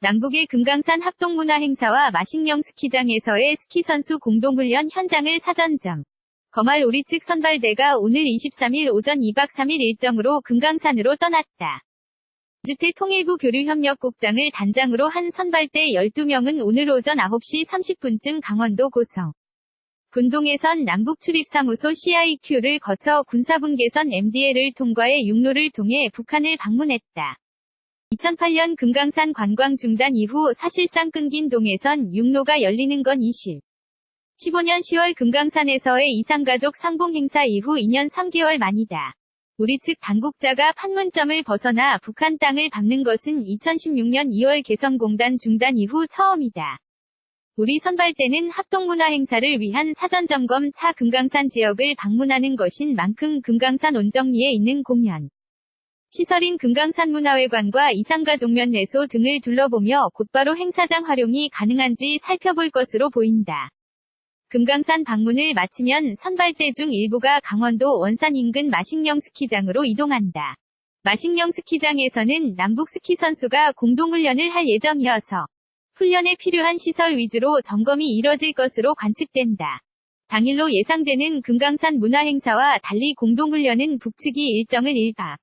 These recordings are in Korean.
남북의 금강산 합동문화행사와 마식령 스키장에서의 스키선수 공동훈련 현장을 사전점 검할 우리 측 선발대가 오늘 23일 오전 2박 3일 일정으로 금강산으로 떠났다. 이주태 통일부 교류협력국장을 단장으로 한 선발대 12명은 오늘 오전 9시 30분쯤 강원도 고성 군동에선 남북출입사무소 CIQ를 거쳐 군사분계선 MDL을 통과해 육로를 통해 북한을 방문했다. 2008년 금강산 관광 중단 이후 사실상 끊긴 동해선 육로가 열리는 건 이실. 15년 10월 금강산에서의 이산가족 상봉 행사 이후 2년 3개월 만이다. 우리 측 당국자가 판문점을 벗어나 북한 땅을 밟는 것은 2016년 2월 개성공단 중단 이후 처음이다. 우리 선발대는 합동문화 행사를 위한 사전점검 차 금강산 지역을 방문하는 것인 만큼 금강산 온정리에 있는 공연 시설인 금강산문화회관과 이산가족면회소 등을 둘러보며 곧바로 행사장 활용이 가능한지 살펴볼 것으로 보인다. 금강산 방문을 마치면 선발대 중 일부가 강원도 원산 인근 마식령 스키장으로 이동한다. 마식령 스키장에서는 남북 스키 선수가 공동훈련을 할 예정이어서 훈련에 필요한 시설 위주로 점검이 이뤄질 것으로 관측된다. 당일로 예상되는 금강산 문화행사와 달리 공동훈련은 북측이 일정을 1박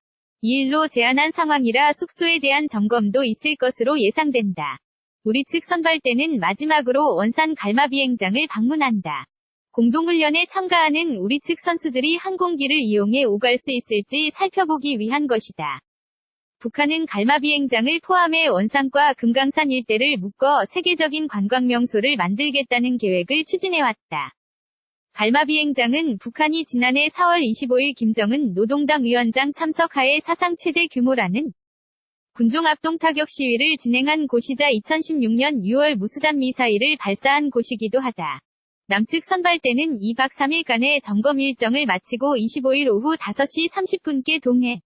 2일로 제한한 상황이라 숙소에 대한 점검도 있을 것으로 예상된다. 우리 측 선발대는 마지막으로 원산 갈마비행장을 방문한다. 공동훈련에 참가하는 우리 측 선수들이 항공기를 이용해 오갈 수 있을지 살펴보기 위한 것이다. 북한은 갈마비행장을 포함해 원산과 금강산 일대를 묶어 세계적인 관광명소를 만들겠다는 계획을 추진해왔다. 갈마비행장은 북한이 지난해 4월 25일 김정은 노동당 위원장 참석하에 사상 최대 규모라는 군종합동 타격 시위를 진행한 곳이자 2016년 6월 무수단 미사일을 발사한 곳이기도 하다. 남측 선발대는 2박 3일간의 점검 일정을 마치고 25일 오후 5시 30분께 동해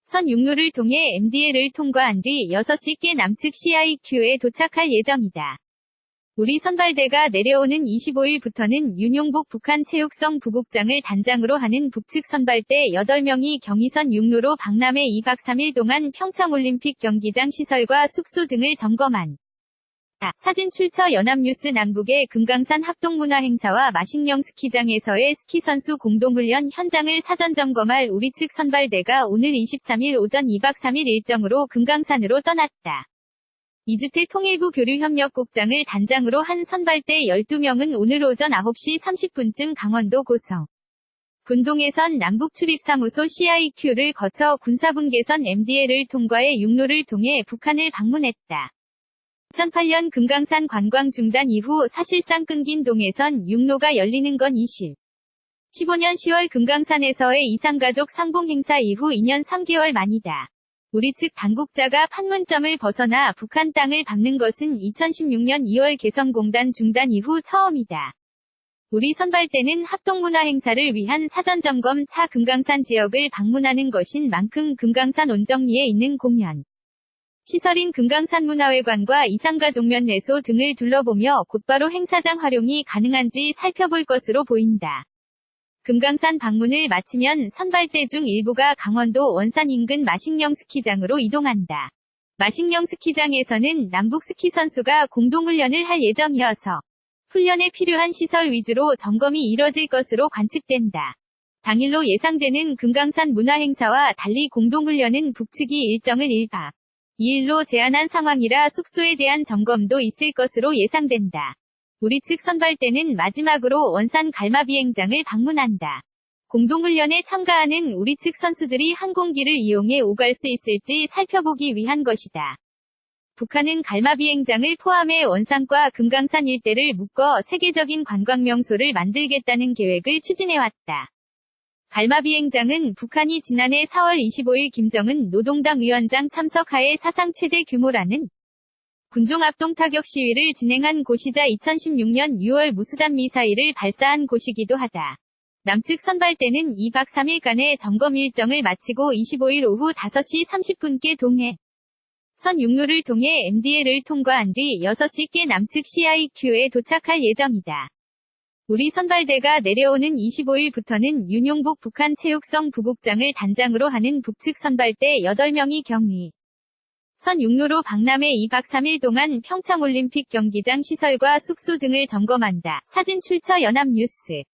선 육로를 통해 MDL을 통과한 뒤 6시께 남측 CIQ에 도착할 예정이다. 우리 선발대가 내려오는 25일부터는 윤용복 북한 체육성 부국장을 단장으로 하는 북측 선발대 8명이 경의선 육로로 박람회 2박 3일 동안 평창올림픽 경기장 시설과 숙소 등을 점검한 사진 출처 연합뉴스 남북의 금강산 합동문화행사와 마식령 스키장에서의 스키선수 공동훈련 현장을 사전점검할 우리 측 선발대가 오늘 23일 오전 2박 3일 일정으로 금강산으로 떠났다. 이주태 통일부 교류협력국장을 단장으로 한 선발대 12명은 오늘 오전 9시 30분쯤 강원도 고성 군동에선 남북출입사무소 CIQ를 거쳐 군사분계선 MDL을 통과해 육로를 통해 북한을 방문했다. 2008년 금강산 관광 중단 이후 사실상 끊긴 동해선 육로가 열리는 건 이실. 15년 10월 금강산에서의 이산가족 상봉 행사 이후 2년 3개월 만이다. 우리 측 당국자가 판문점을 벗어나 북한 땅을 밟는 것은 2016년 2월 개성공단 중단 이후 처음이다. 우리 선발대는 합동문화 행사를 위한 사전점검 차 금강산 지역을 방문하는 것인 만큼 금강산 온정리에 있는 공연 시설인 금강산문화회관과 이산가족면회소 등을 둘러보며 곧바로 행사장 활용이 가능한지 살펴볼 것으로 보인다. 금강산 방문을 마치면 선발대 중 일부가 강원도 원산 인근 마식령 스키장으로 이동한다. 마식령 스키장에서는 남북 스키 선수가 공동훈련을 할 예정이어서 훈련에 필요한 시설 위주로 점검이 이뤄질 것으로 관측된다. 당일로 예상되는 금강산 문화행사와 달리 공동훈련은 북측이 일정을 1박 2일로 제한한 상황이라 숙소에 대한 점검도 있을 것으로 예상된다. 우리 측 선발대는 마지막으로 원산 갈마비행장을 방문한다. 공동훈련에 참가하는 우리 측 선수들이 항공기를 이용해 오갈 수 있을지 살펴보기 위한 것이다. 북한은 갈마비행장을 포함해 원산과 금강산 일대를 묶어 세계적인 관광명소를 만들겠다는 계획을 추진해왔다. 갈마비행장은 북한이 지난해 4월 25일 김정은 노동당 위원장 참석하에 사상 최대 규모라는 군종합동 타격 시위를 진행한 곳이자 2016년 6월 무수단 미사일을 발사한 곳이기도 하다. 남측 선발대는 2박 3일간의 점검 일정을 마치고 25일 오후 5시 30분께 동해 선 육로를 통해 MDL을 통과한 뒤 6시께 남측 CIQ에 도착할 예정이다. 우리 선발대가 내려오는 25일부터는 윤용복 북한 체육성 부국장을 단장으로 하는 북측 선발대 8명이 경의 선 육로로 박람회 2박 3일 동안 평창올림픽 경기장 시설과 숙소 등을 점검한다. 사진 출처 연합뉴스.